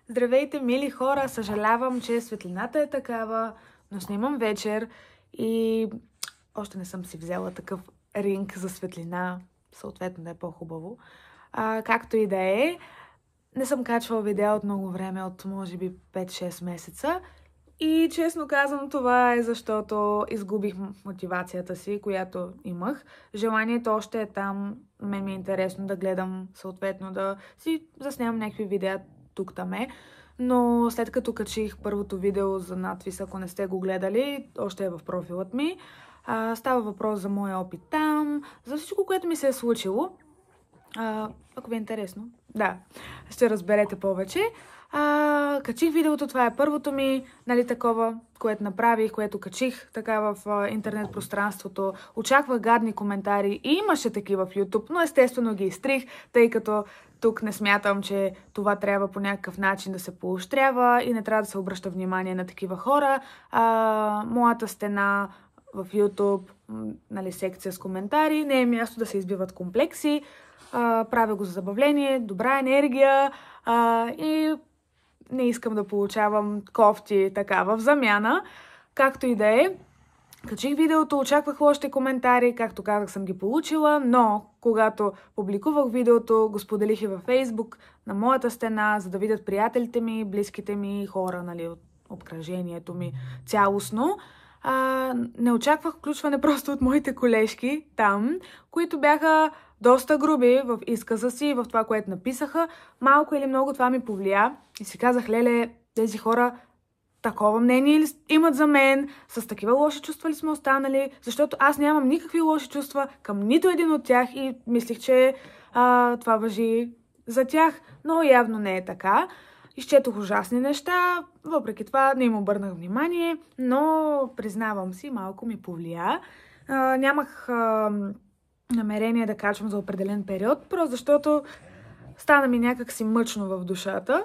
Здравейте, мили хора! Съжалявам, че светлината е такава, но снимам вечер и още не съм си взела такъв ринг за светлина, съответно да е по-хубаво. Както и да е, не съм качвала видео от много време, от може би 5-6 месеца. И честно казвам, това е защото изгубих мотивацията си, която имах. Желанието още е там. Мен ми е интересно да гледам, съответно да си заснемам някакви видеа тук-таме. Но след като качих първото видео за надвис, ако не сте го гледали, още е в профилът ми. Става въпрос за моя опит там, за всичко, което ми се е случило. Ако ви е интересно, да, ще разберете повече. Качих видеото, това е първото ми, нали, такова, което направих, което качих така в интернет пространството. Очаквах гадни коментари и имаше такива в YouTube, но естествено ги изтрих, тъй като тук не смятам, че това трябва по някакъв начин да се поощрява и не трябва да се обръща внимание на такива хора. Моята стена в YouTube, нали, секция с коментари, не е място да се избиват комплекси. Правя го за забавление, добра енергия и не искам да получавам кофти така в замяна. Както и да е, качих видеото, очаквах още коментари, както казах, съм ги получила, но когато публикувах видеото, го споделих и във Facebook на моята стена, за да видят приятелите ми, близките ми хора, нали, от обкръжението ми цялостно. Не очаквах включване просто от моите колежки там, които бяха доста груби в изказа си, в това, което написаха. Малко или много това ми повлия и си казах, леле, тези хора такова мнение ли имат за мен, с такива лоши чувства ли сме останали, защото аз нямам никакви лоши чувства към нито един от тях и мислих, че това важи за тях, но явно не е така. Изчетох ужасни неща, въпреки това не им обърнах внимание, но признавам си, малко ми повлия. Нямах намерение да качвам за определен период, просто защото стана ми някак си мъчно в душата,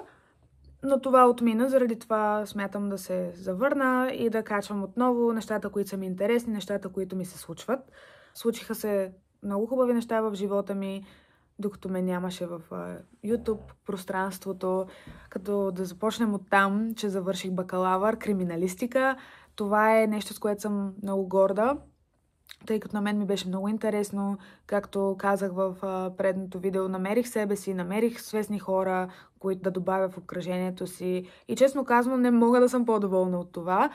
но това отмина, заради това смятам да се завърна и да качвам отново нещата, които са ми интересни, нещата, които ми се случват. Случиха се много хубави неща в живота ми, докато ме нямаше в YouTube пространството, като да започнем от там, че завърших бакалавър, криминалистика. Това е нещо, с което съм много горда, тъй като на мен ми беше много интересно. Както казах в предното видео, намерих себе си, намерих свестни хора, които да добавя в обкръжението си. И честно казвам, не мога да съм по-доволна от това.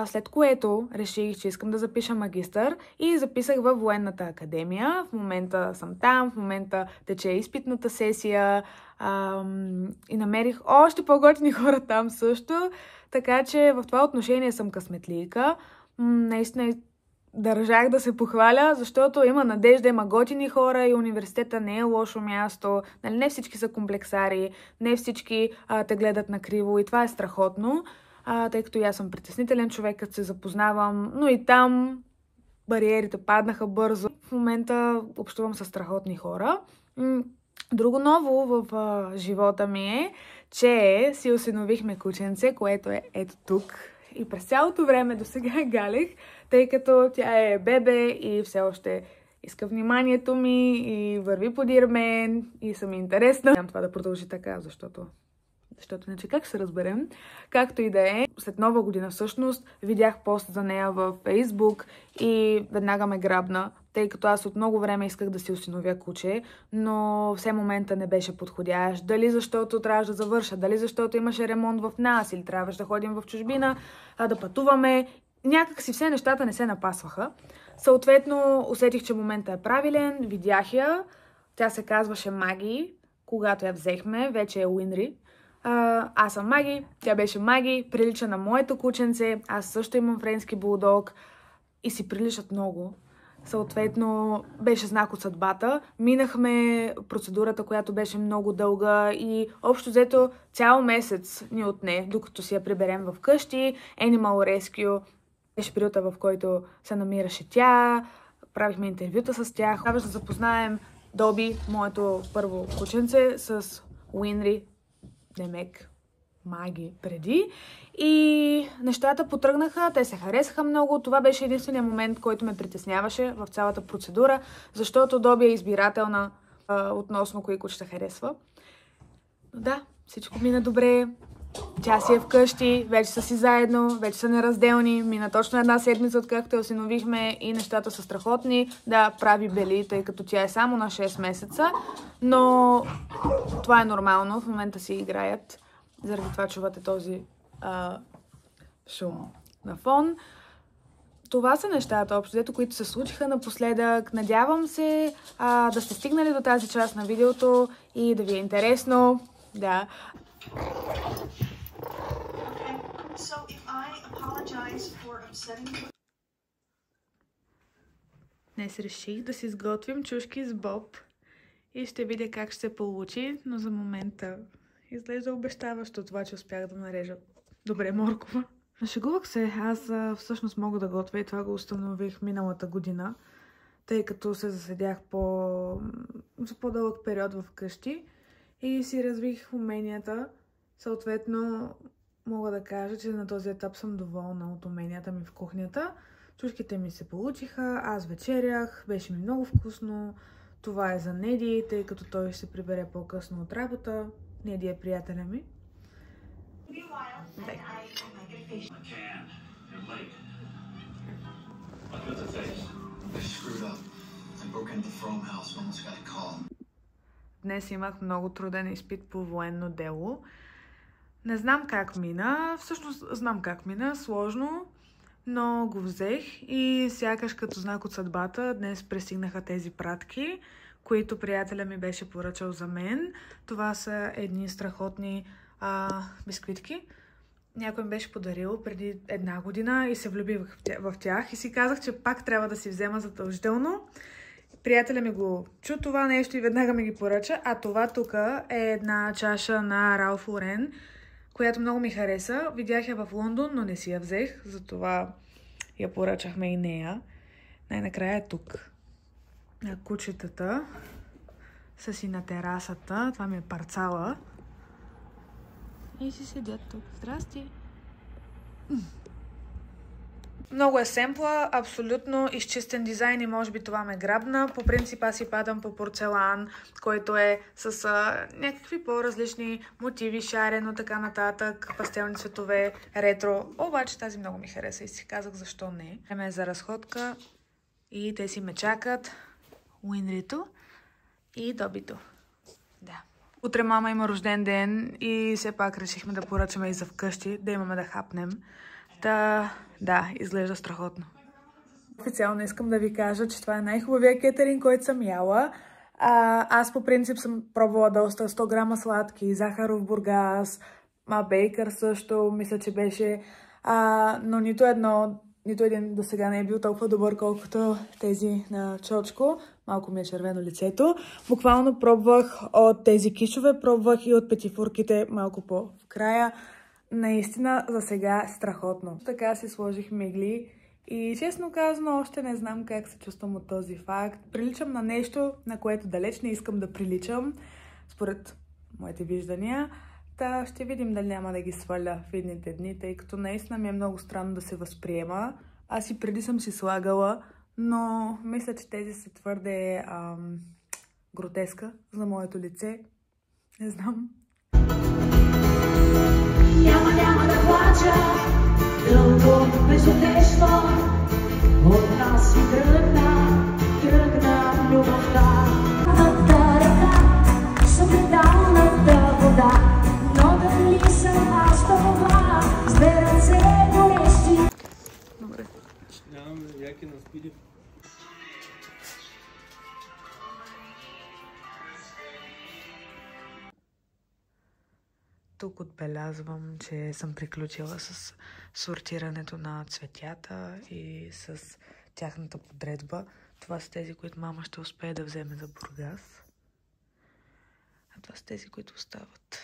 След което реших, че искам да запиша магистър и записах във военната академия. В момента съм там, в момента тече изпитната сесия и намерих още по-готини хора там също. Така че в това отношение съм късметлийка. Наистина държах да се похваля, защото има надежда, има готини хора и университета не е лошо място. Нали, не всички са комплексари, не всички те гледат накриво и това е страхотно. Тъй като и аз съм притеснителен човек, като се запознавам, но и там бариерите паднаха бързо. В момента общувам с страхотни хора. Друго ново в живота ми е, че си осиновихме кученце, което е ето тук. И през цялото време до сега галех, тъй като тя е бебе и все още иска вниманието ми и върви подир мен и съм интересна. Нямам това да продължи така, защото иначе как ще се разберем. Както и да е, след нова година всъщност видях пост за нея във Facebook и веднага ме грабна, тъй като аз от много време исках да си осиновя куче, но все момента не беше подходящ. Дали защото трябваше да завърша, дали защото имаше ремонт в нас или трябваше да ходим в чужбина, да пътуваме. Някак си все нещата не се напасваха. Съответно, усетих, че момента е правилен, видях я. Тя се казваше Маги, когато я взехме, вече е Уинри. Аз съм Маги, тя беше Маги, прилича на моето кученце, аз също имам френски булдог и си приличат много. Съответно, беше знак от съдбата. Минахме процедурата, която беше много дълга и общо взето цял месец ни отне, докато си я приберем в къщи. Animal Rescue беше периода, в който се намираше тя, правихме интервюта с тях. Трябваше да запознаем Доби, моето първо кученце, с Уинри, Демек, Маги преди. И нещата потръгнаха, те се харесаха много. Това беше единственият момент, който ме притесняваше в цялата процедура, защото Доби е избирателна. относно кои кучета харесва. Но да, всичко мина добре. Тя си е вкъщи, вече са си заедно, вече са неразделни. Мина точно една седмица, откакто я осиновихме и нещата са страхотни. Да, прави бели, тъй като тя е само на 6 месеца, но това е нормално. В момента си играят. Заради това чувате този шум на фон. Това са нещата, общо, които се случиха напоследък. Надявам се да сте стигнали до тази част на видеото и да ви е интересно. Да. Днес реших да си сготвим чушки с боб и ще видя как ще се получи, но за момента изглежда обещаващо това, че успях да нарежа добре моркова. Нашегувах се, аз всъщност мога да готвя и това го установих миналата година, тъй като се заседях за по-дълъг период в къщи и си развих уменията. Съответно, мога да кажа, че на този етап съм доволна от уменията ми в кухнята. Чушките ми се получиха, аз вечерях, беше ми много вкусно. Това е за Неди, тъй като той ще се прибере по-късно от работа. Неди е приятеля ми. Дай. Днес имах много труден изпит по военно дело. Не знам как мина, всъщност знам как мина, сложно, но го взех и сякаш като знак от съдбата днес пристигнаха тези пратки, които приятеля ми беше поръчал за мен. Това са едни страхотни бисквитки. Някой ми беше подарил преди 1 година и се влюбих в тях и си казах, че пак трябва да си взема задължително. Приятеля ми го чу това нещо и веднага ми ги поръча, а това тук е една чаша на Ралф Лорен, която много ми хареса. Видях я в Лондон, но не си я взех, затова я поръчахме и нея. Най-накрая е тук. Кучетата са си на терасата. Това ми е парцала. И си седят тук. Здрасти! Много е семпла, абсолютно изчистен дизайн и може би това ме грабна. По принцип аз си падам по порцелан, който е с някакви по-различни мотиви, шарено, така нататък, пастелни цветове, ретро. Обаче тази много ми хареса и си казах защо не. Време е за разходка и те си ме чакат. Уинрито и Добито. Да. Утре мама има рожден ден и все пак решихме да поръчаме и за вкъщи, да имаме да хапнем. Да, изглежда страхотно. Официално искам да ви кажа, че това е най-хубавия кетеринг, който съм яла. Аз по принцип съм пробвала доста 100 грама сладки, захаров бургас, бейкър също, мисля, че беше. Но нито един до сега не е бил толкова добър, колкото тези на Чочко. Малко ми е червено лицето. Буквално пробвах от тези кишове, пробвах и от петифурките малко по-в края. Наистина за сега е страхотно. Така си сложих мигли и честно казано още не знам как се чувствам от този факт. Приличам на нещо, на което далеч не искам да приличам, според моите виждания. Та ще видим дали няма да ги сваля в едните дни, тъй като наистина ми е много странно да се възприема. Аз и преди съм си слагала, но мисля, че тези са твърде гротеска за моето лице. Не знам. Няма да плача, дълго безутешно, от нас си тръгна любовта. Пътната река, събредалната вода, но дали съм аз това, с две ръце горещи. Добре. Нямаме яки на спиди. Тук отбелязвам, че съм приключила с сортирането на цветята и с тяхната подредба. Това са тези, които мама ще успее да вземе за Бургас. А това са тези, които остават.